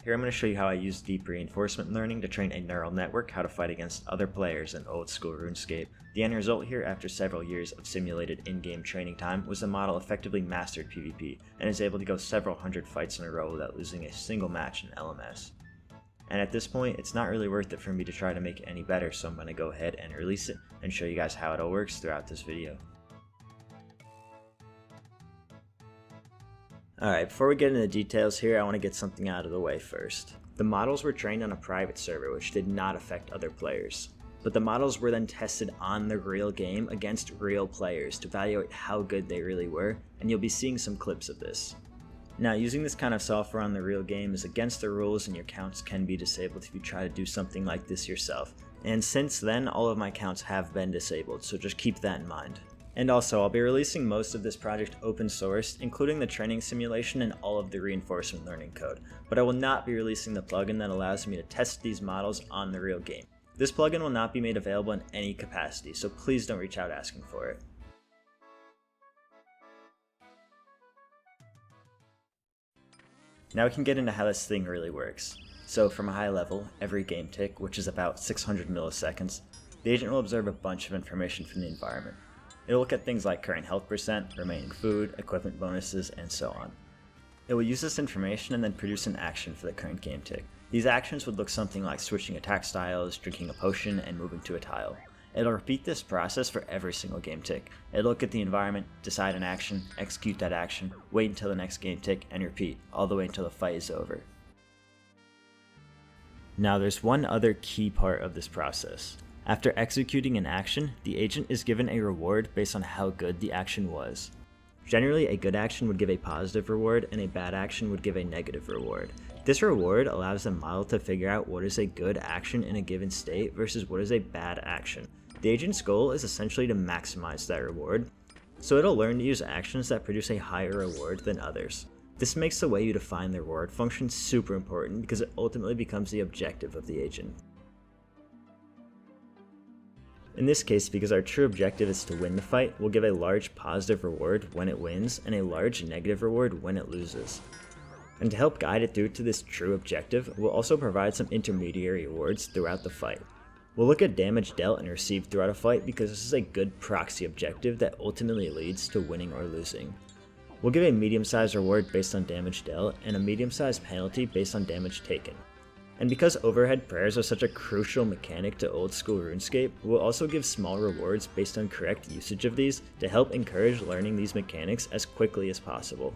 Here I'm going to show you how I use deep reinforcement learning to train a neural network how to fight against other players in Old School RuneScape. The end result here, after several years of simulated in-game training time, was the model effectively mastered PvP and is able to go several hundred fights in a row without losing a single match in LMS. And at this point, it's not really worth it for me to try to make it any better, so I'm going to go ahead and release it and show you guys how it all works throughout this video. Alright, before we get into the details here, I want to get something out of the way first. The models were trained on a private server, which did not affect other players. But the models were then tested on the real game against real players to evaluate how good they really were, and you'll be seeing some clips of this. Now, using this kind of software on the real game is against the rules, and your counts can be disabled if you try to do something like this yourself. And since then, all of my counts have been disabled, so just keep that in mind. And also, I'll be releasing most of this project open source, including the training simulation and all of the reinforcement learning code, but I will not be releasing the plugin that allows me to test these models on the real game. This plugin will not be made available in any capacity, so please don't reach out asking for it. Now we can get into how this thing really works. So from a high level, every game tick, which is about 600 milliseconds, the agent will observe a bunch of information from the environment. It'll look at things like current health percent, remaining food, equipment bonuses, and so on. It will use this information and then produce an action for the current game tick. These actions would look something like switching attack styles, drinking a potion, and moving to a tile. It'll repeat this process for every single game tick. It'll look at the environment, decide an action, execute that action, wait until the next game tick, and repeat, all the way until the fight is over. Now there's one other key part of this process. After executing an action, the agent is given a reward based on how good the action was. Generally, a good action would give a positive reward, and a bad action would give a negative reward. This reward allows the model to figure out what is a good action in a given state versus what is a bad action. The agent's goal is essentially to maximize that reward, so it'll learn to use actions that produce a higher reward than others. This makes the way you define the reward function super important because it ultimately becomes the objective of the agent. In this case, because our true objective is to win the fight, we'll give a large positive reward when it wins and a large negative reward when it loses. And to help guide it through to this true objective, we'll also provide some intermediary rewards throughout the fight. We'll look at damage dealt and received throughout a fight because this is a good proxy objective that ultimately leads to winning or losing. We'll give a medium-sized reward based on damage dealt and a medium-sized penalty based on damage taken. And because overhead prayers are such a crucial mechanic to Old School RuneScape, we'll also give small rewards based on correct usage of these to help encourage learning these mechanics as quickly as possible.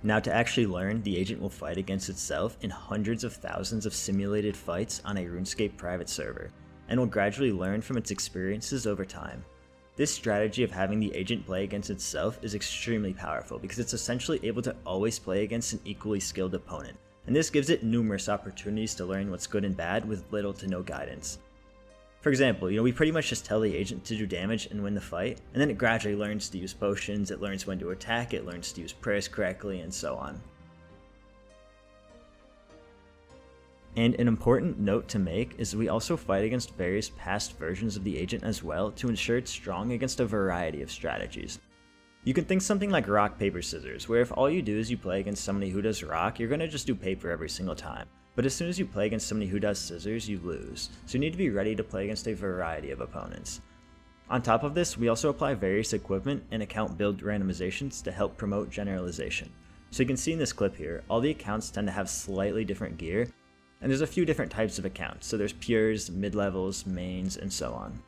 Now to actually learn, the agent will fight against itself in hundreds of thousands of simulated fights on a RuneScape private server, and will gradually learn from its experiences over time. This strategy of having the agent play against itself is extremely powerful because it's essentially able to always play against an equally skilled opponent. And this gives it numerous opportunities to learn what's good and bad with little to no guidance. For example, we pretty much just tell the agent to do damage and win the fight, and then it gradually learns to use potions, it learns when to attack, it learns to use prayers correctly, and so on. And an important note to make is we also fight against various past versions of the agent as well to ensure it's strong against a variety of strategies. You can think something like rock, paper, scissors, where if all you do is you play against somebody who does rock, you're going to just do paper every single time. But as soon as you play against somebody who does scissors, you lose. So you need to be ready to play against a variety of opponents. On top of this, we also apply various equipment and account build randomizations to help promote generalization. So you can see in this clip here, all the accounts tend to have slightly different gear, and there's a few different types of accounts. So there's pures, mid-levels, mains, and so on.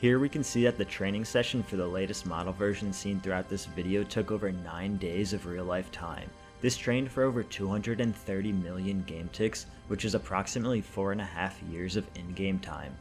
Here we can see that the training session for the latest model version seen throughout this video took over 9 days of real life time. This trained for over 230 million game ticks, which is approximately 4.5 years of in-game time.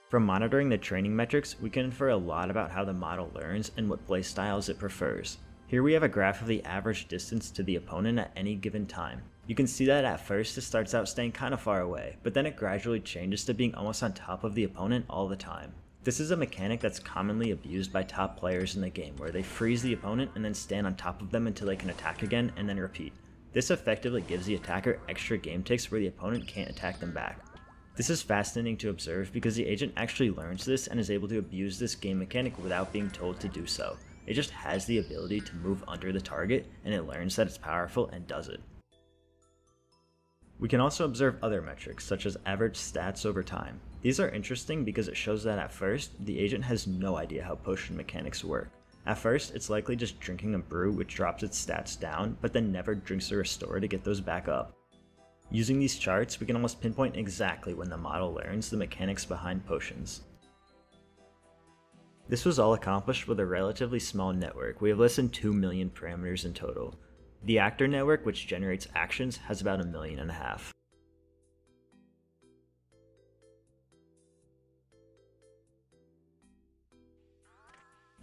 From monitoring the training metrics, we can infer a lot about how the model learns and what playstyles it prefers. Here we have a graph of the average distance to the opponent at any given time. You can see that at first it starts out staying kind of far away, but then it gradually changes to being almost on top of the opponent all the time. This is a mechanic that's commonly abused by top players in the game, where they freeze the opponent and then stand on top of them until they can attack again and then repeat. This effectively gives the attacker extra game ticks where the opponent can't attack them back. This is fascinating to observe because the agent actually learns this and is able to abuse this game mechanic without being told to do so. It just has the ability to move under the target, and it learns that it's powerful and does it. We can also observe other metrics, such as average stats over time. These are interesting because it shows that at first, the agent has no idea how potion mechanics work. At first, it's likely just drinking a brew which drops its stats down, but then never drinks a restore to get those back up. Using these charts, we can almost pinpoint exactly when the model learns the mechanics behind potions. This was all accomplished with a relatively small network. We have less than 2 million parameters in total. The actor network, which generates actions, has about 1.5 million.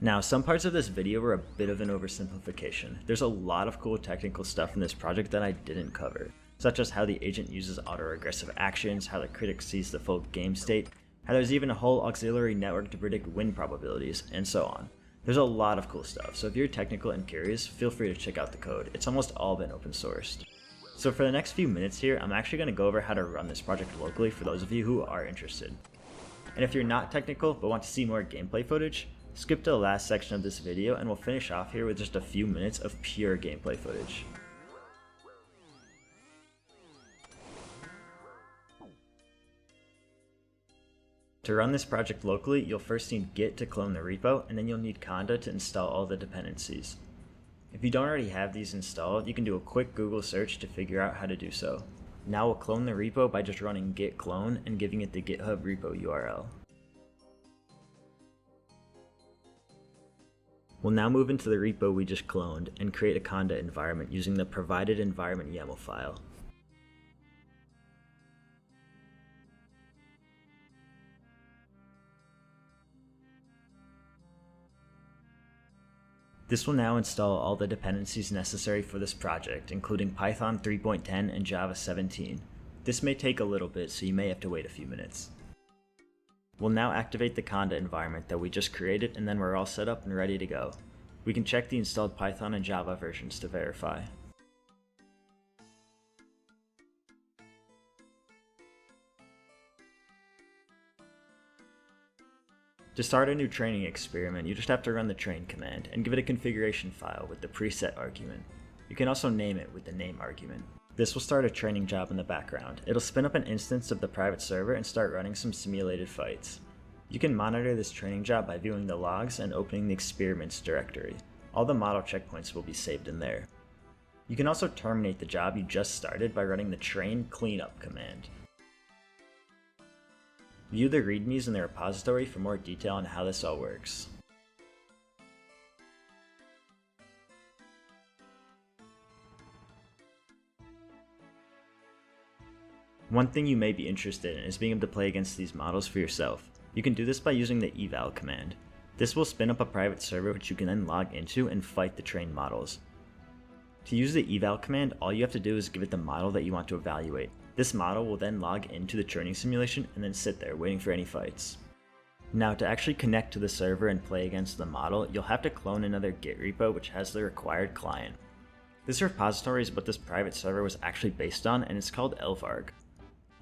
Now, some parts of this video were a bit of an oversimplification. There's a lot of cool technical stuff in this project that I didn't cover, such as how the agent uses auto-regressive actions, how the critic sees the full game state, how there's even a whole auxiliary network to predict win probabilities, and so on. There's a lot of cool stuff, so if you're technical and curious, feel free to check out the code. It's almost all been open sourced. So for the next few minutes here, I'm actually going to go over how to run this project locally for those of you who are interested. And if you're not technical but want to see more gameplay footage, skip to the last section of this video and we'll finish off here with just a few minutes of pure gameplay footage. To run this project locally, you'll first need Git to clone the repo, and then you'll need Conda to install all the dependencies. If you don't already have these installed, you can do a quick Google search to figure out how to do so. Now we'll clone the repo by just running git clone and giving it the GitHub repo URL. We'll now move into the repo we just cloned and create a Conda environment using the provided environment YAML file. This will now install all the dependencies necessary for this project, including Python 3.10 and Java 17. This may take a little bit, so you may have to wait a few minutes. We'll now activate the Conda environment that we just created, and then we're all set up and ready to go. We can check the installed Python and Java versions to verify. To start a new training experiment, you just have to run the train command and give it a configuration file with the preset argument. You can also name it with the name argument. This will start a training job in the background. It'll spin up an instance of the private server and start running some simulated fights. You can monitor this training job by viewing the logs and opening the experiments directory. All the model checkpoints will be saved in there. You can also terminate the job you just started by running the train cleanup command. View the readmes in the repository for more detail on how this all works. One thing you may be interested in is being able to play against these models for yourself. You can do this by using the eval command. This will spin up a private server which you can then log into and fight the trained models. To use the eval command, all you have to do is give it the model that you want to evaluate. This model will then log into the training simulation and then sit there waiting for any fights. Now to actually connect to the server and play against the model, you'll have to clone another Git repo which has the required client. This repository is what this private server was actually based on, and it's called elvarg.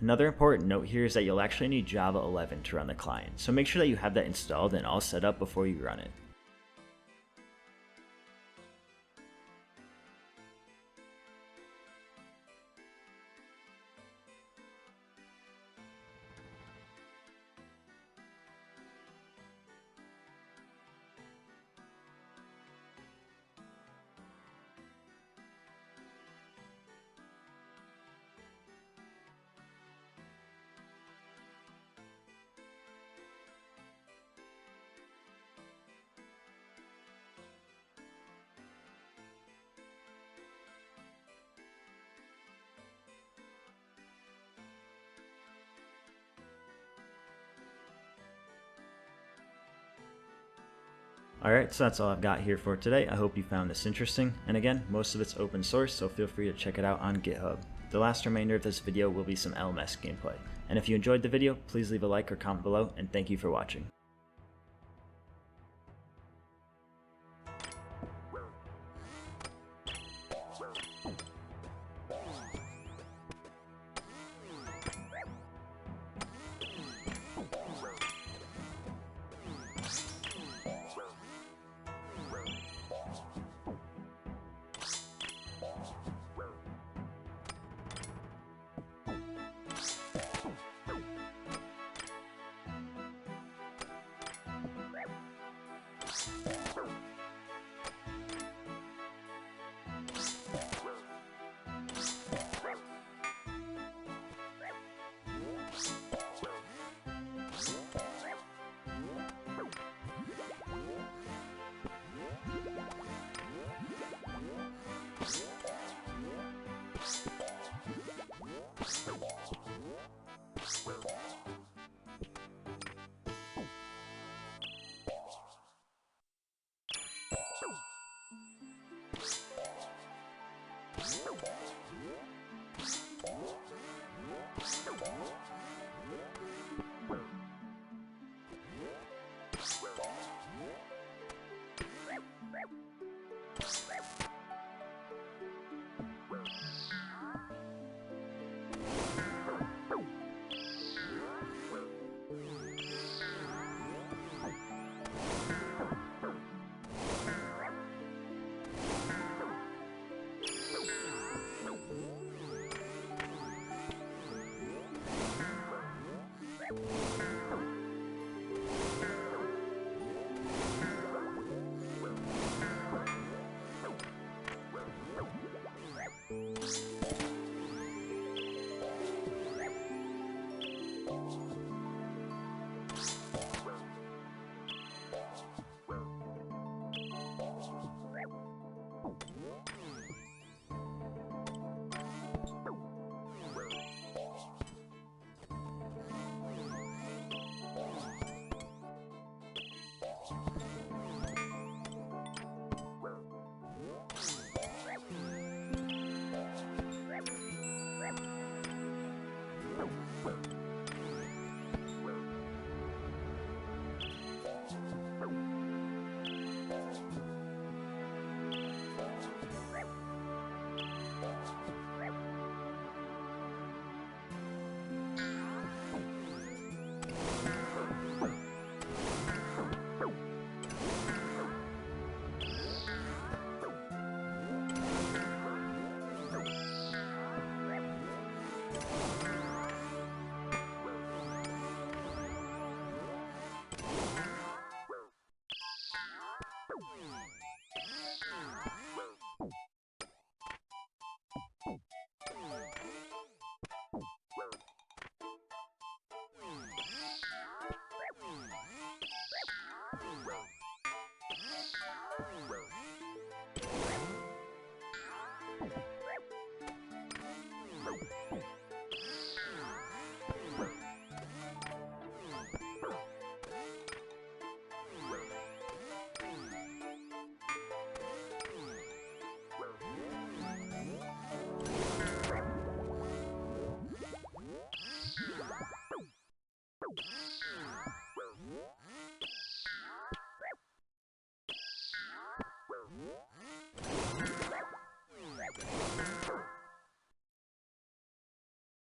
Another important note here is that you'll actually need Java 11 to run the client, so make sure that you have that installed and all set up before you run it. Alright, so that's all I've got here for today. I hope you found this interesting, and again, most of it's open source, so feel free to check it out on GitHub. The last remainder of this video will be some LMS gameplay. And if you enjoyed the video, please leave a like or comment below, and thank you for watching.